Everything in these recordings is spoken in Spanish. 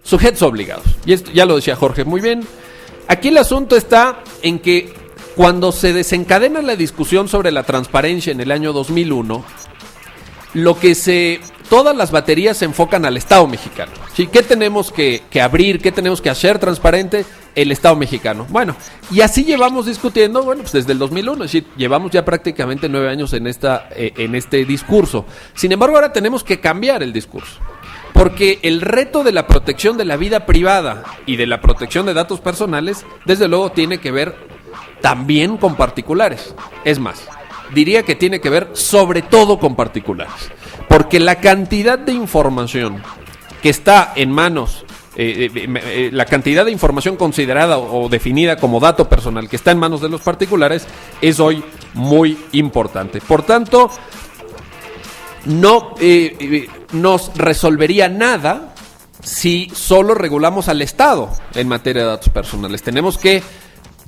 sujetos obligados. Y esto ya lo decía Jorge muy bien. Aquí el asunto está en que cuando se desencadena la discusión sobre la transparencia en el año 2001, todas las baterías se enfocan al Estado mexicano. ¿Sí? ¿Qué tenemos que abrir? ¿Qué tenemos que hacer transparente? El Estado mexicano. Bueno, y así llevamos discutiendo, pues desde el 2001, es decir, llevamos ya prácticamente 9 años en este discurso. Sin embargo, ahora tenemos que cambiar el discurso, porque el reto de la protección de la vida privada y de la protección de datos personales, desde luego, tiene que ver también con particulares. Es más, diría que tiene que ver sobre todo con particulares, porque la cantidad de información que está en manos, la cantidad de información considerada o definida como dato personal que está en manos de los particulares es hoy muy importante. Por tanto, no nos resolvería nada si solo regulamos al Estado en materia de datos personales. Tenemos que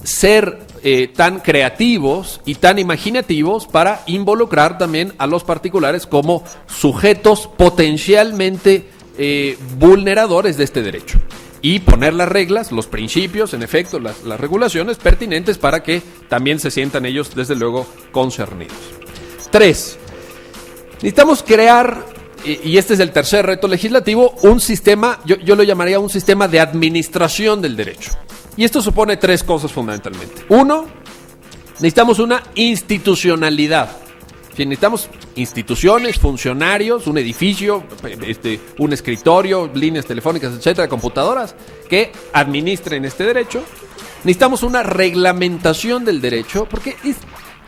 ser tan creativos y tan imaginativos para involucrar también a los particulares como sujetos potencialmente vulneradores de este derecho, y poner las reglas, los principios, en efecto, las regulaciones pertinentes para que también se sientan ellos, desde luego, concernidos. 3. Necesitamos crear, y este es el tercer reto legislativo, un sistema, yo lo llamaría un sistema de administración del derecho. Y esto supone 3 cosas fundamentalmente. 1, necesitamos una institucionalidad. Si necesitamos instituciones, funcionarios, un edificio, un escritorio, líneas telefónicas, etcétera, computadoras que administren este derecho. Necesitamos una reglamentación del derecho, porque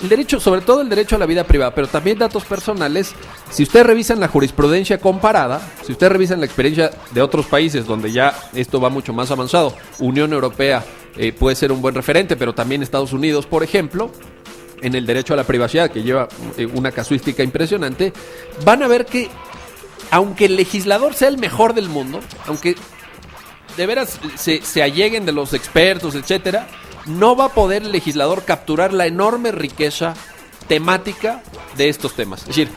el derecho, sobre todo el derecho a la vida privada, pero también datos personales. Si ustedes revisan la jurisprudencia comparada, si ustedes revisan la experiencia de otros países donde ya esto va mucho más avanzado, Unión Europea puede ser un buen referente, pero también Estados Unidos, por ejemplo, en el derecho a la privacidad, que lleva una casuística impresionante, van a ver que, aunque el legislador sea el mejor del mundo, aunque de veras se alleguen de los expertos, etcétera, no va a poder el legislador capturar la enorme riqueza temática de estos temas. Es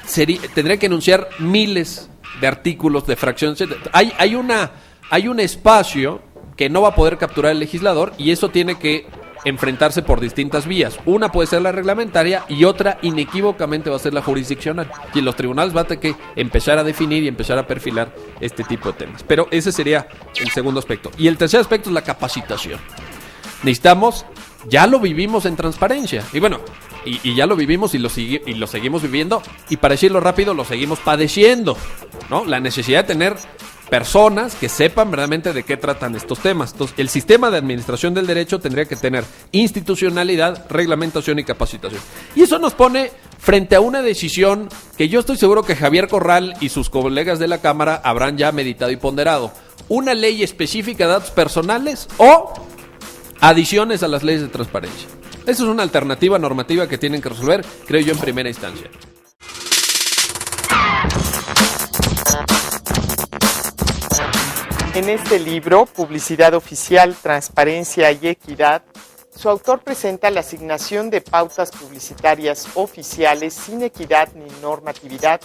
decir, tendría que enunciar miles de artículos, de fracciones, etcétera. Hay un espacio que no va a poder capturar el legislador, y eso tiene que enfrentarse por distintas vías. Una puede ser la reglamentaria y otra inequívocamente va a ser la jurisdiccional. Y los tribunales van a tener que empezar a definir y empezar a perfilar este tipo de temas. Pero ese sería el segundo aspecto. Y el tercer aspecto es la capacitación. Necesitamos, ya lo vivimos en transparencia. Y bueno, y ya lo vivimos y lo seguimos viviendo. Y para decirlo rápido, lo seguimos padeciendo, ¿no? La necesidad de tener personas que sepan verdaderamente de qué tratan estos temas. Entonces, el sistema de administración del derecho tendría que tener institucionalidad, reglamentación y capacitación. Y eso nos pone frente a una decisión que yo estoy seguro que Javier Corral y sus colegas de la Cámara habrán ya meditado y ponderado. Una ley específica de datos personales o adiciones a las leyes de transparencia. Esa es una alternativa normativa que tienen que resolver, creo yo, en primera instancia. En este libro, Publicidad Oficial, Transparencia y Equidad, su autor presenta la asignación de pautas publicitarias oficiales sin equidad ni normatividad,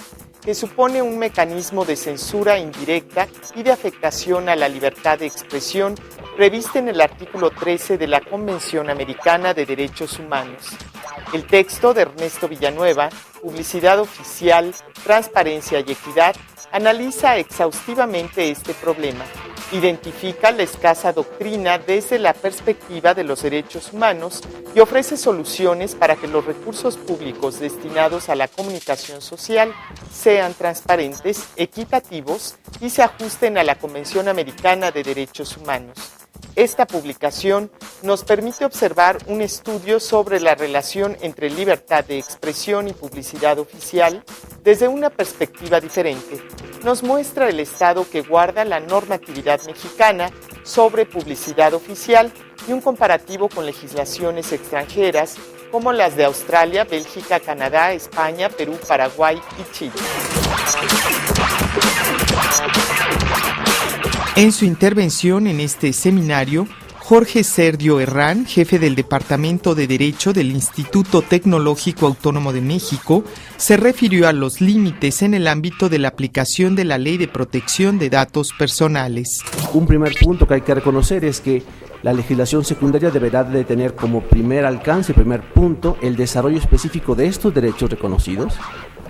que supone un mecanismo de censura indirecta y de afectación a la libertad de expresión prevista en el artículo 13 de la Convención Americana de Derechos Humanos. El texto de Ernesto Villanueva, Publicidad Oficial, Transparencia y Equidad, analiza exhaustivamente este problema, identifica la escasa doctrina desde la perspectiva de los derechos humanos y ofrece soluciones para que los recursos públicos destinados a la comunicación social sean transparentes, equitativos y se ajusten a la Convención Americana de Derechos Humanos. Esta publicación nos permite observar un estudio sobre la relación entre libertad de expresión y publicidad oficial desde una perspectiva diferente. Nos muestra el estado que guarda la normatividad mexicana sobre publicidad oficial y un comparativo con legislaciones extranjeras como las de Australia, Bélgica, Canadá, España, Perú, Paraguay y Chile. En su intervención en este seminario, Jorge Serdio Herrán, jefe del Departamento de Derecho del Instituto Tecnológico Autónomo de México, se refirió a los límites en el ámbito de la aplicación de la Ley de Protección de Datos Personales. Un primer punto que hay que reconocer es que la legislación secundaria deberá de tener como primer alcance, primer punto, el desarrollo específico de estos derechos reconocidos: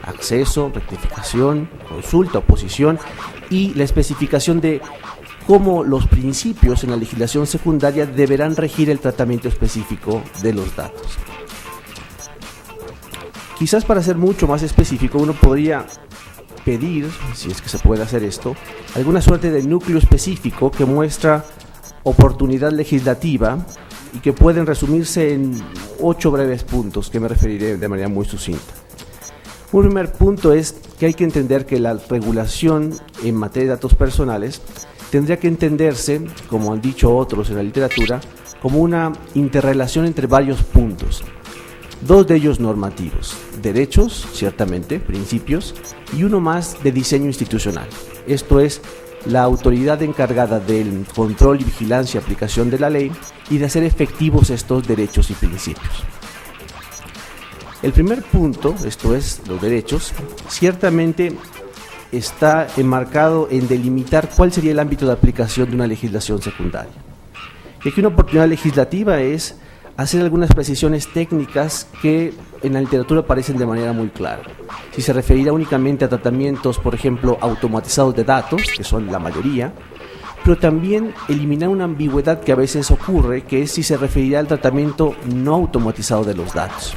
acceso, rectificación, consulta, oposición, y la especificación de cómo los principios en la legislación secundaria deberán regir el tratamiento específico de los datos. Quizás para ser mucho más específico, uno podría pedir, si es que se puede hacer esto, alguna suerte de núcleo específico que muestra oportunidad legislativa y que pueden resumirse en 8 breves puntos que me referiré de manera muy sucinta. Un primer punto es que hay que entender que la regulación en materia de datos personales tendría que entenderse, como han dicho otros en la literatura, como una interrelación entre varios puntos. 2 de ellos normativos: derechos, ciertamente, principios, y uno más de diseño institucional. Esto es, la autoridad encargada del control y vigilancia y aplicación de la ley y de hacer efectivos estos derechos y principios. El primer punto, esto es, los derechos, ciertamente está enmarcado en delimitar cuál sería el ámbito de aplicación de una legislación secundaria. Y aquí una oportunidad legislativa es hacer algunas precisiones técnicas que en la literatura aparecen de manera muy clara. Si se referirá únicamente a tratamientos, por ejemplo, automatizados de datos, que son la mayoría, pero también eliminar una ambigüedad que a veces ocurre, que es si se referirá al tratamiento no automatizado de los datos.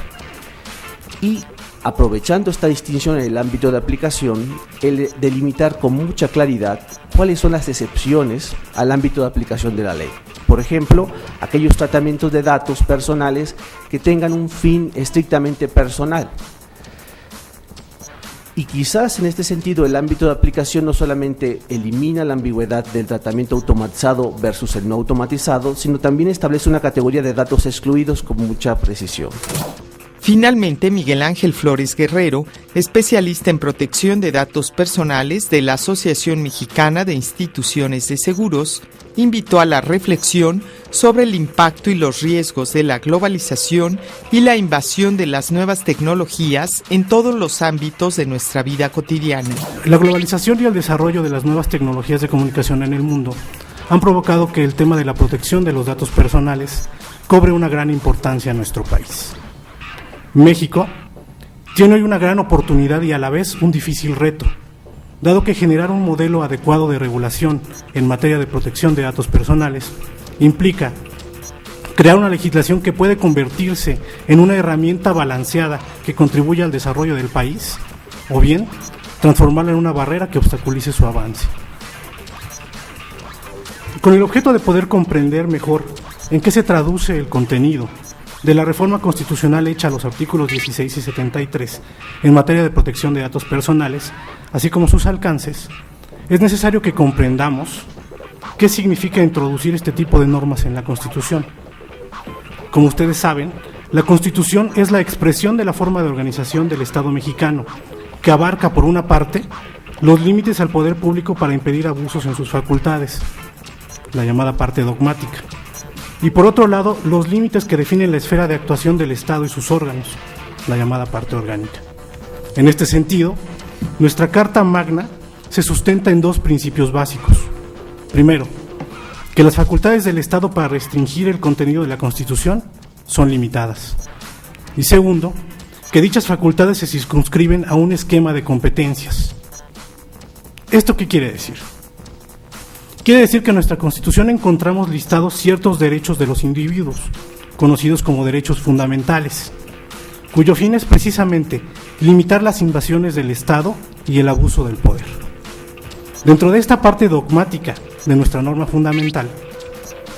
Y aprovechando esta distinción en el ámbito de aplicación, el delimitar con mucha claridad cuáles son las excepciones al ámbito de aplicación de la ley. Por ejemplo, aquellos tratamientos de datos personales que tengan un fin estrictamente personal. Y quizás en este sentido el ámbito de aplicación no solamente elimina la ambigüedad del tratamiento automatizado versus el no automatizado, sino también establece una categoría de datos excluidos con mucha precisión. Finalmente, Miguel Ángel Flores Guerrero, especialista en protección de datos personales de la Asociación Mexicana de Instituciones de Seguros, invitó a la reflexión sobre el impacto y los riesgos de la globalización y la invasión de las nuevas tecnologías en todos los ámbitos de nuestra vida cotidiana. La globalización y el desarrollo de las nuevas tecnologías de comunicación en el mundo han provocado que el tema de la protección de los datos personales cobre una gran importancia en nuestro país. México tiene hoy una gran oportunidad y a la vez un difícil reto, dado que generar un modelo adecuado de regulación en materia de protección de datos personales implica crear una legislación que puede convertirse en una herramienta balanceada que contribuya al desarrollo del país, o bien transformarla en una barrera que obstaculice su avance. Con el objeto de poder comprender mejor en qué se traduce el contenido de la reforma constitucional hecha a los artículos 16 y 73 en materia de protección de datos personales, así como sus alcances, es necesario que comprendamos qué significa introducir este tipo de normas en la Constitución. Como ustedes saben, la Constitución es la expresión de la forma de organización del Estado mexicano, que abarca, por una parte, los límites al poder público para impedir abusos en sus facultades, la llamada parte dogmática, y por otro lado, los límites que definen la esfera de actuación del Estado y sus órganos, la llamada parte orgánica. En este sentido, nuestra Carta Magna se sustenta en 2 principios básicos. Primero, que las facultades del Estado para restringir el contenido de la Constitución son limitadas. Y segundo, que dichas facultades se circunscriben a un esquema de competencias. ¿Esto qué quiere decir? Quiere decir que en nuestra Constitución encontramos listados ciertos derechos de los individuos, conocidos como derechos fundamentales, cuyo fin es precisamente limitar las invasiones del Estado y el abuso del poder. Dentro de esta parte dogmática de nuestra norma fundamental,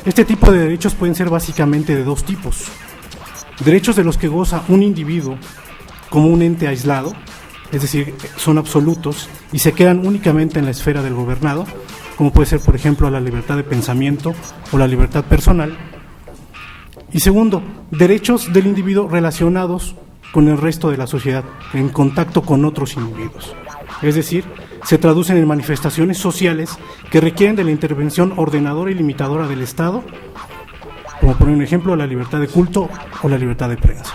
este tipo de derechos pueden ser básicamente de 2 tipos: derechos de los que goza un individuo como un ente aislado, es decir, son absolutos y se quedan únicamente en la esfera del gobernado, como puede ser, por ejemplo, la libertad de pensamiento o la libertad personal. Y segundo, derechos del individuo relacionados con el resto de la sociedad, en contacto con otros individuos. Es decir, se traducen en manifestaciones sociales que requieren de la intervención ordenadora y limitadora del Estado como por un ejemplo la libertad de culto o la libertad de prensa.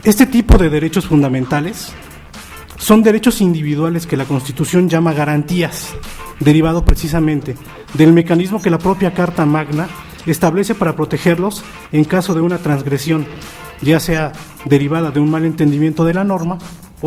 Este tipo de derechos fundamentales son derechos individuales que la Constitución llama garantías, derivado precisamente del mecanismo que la propia Carta Magna establece para protegerlos en caso de una transgresión, ya sea derivada de un mal entendimiento de la norma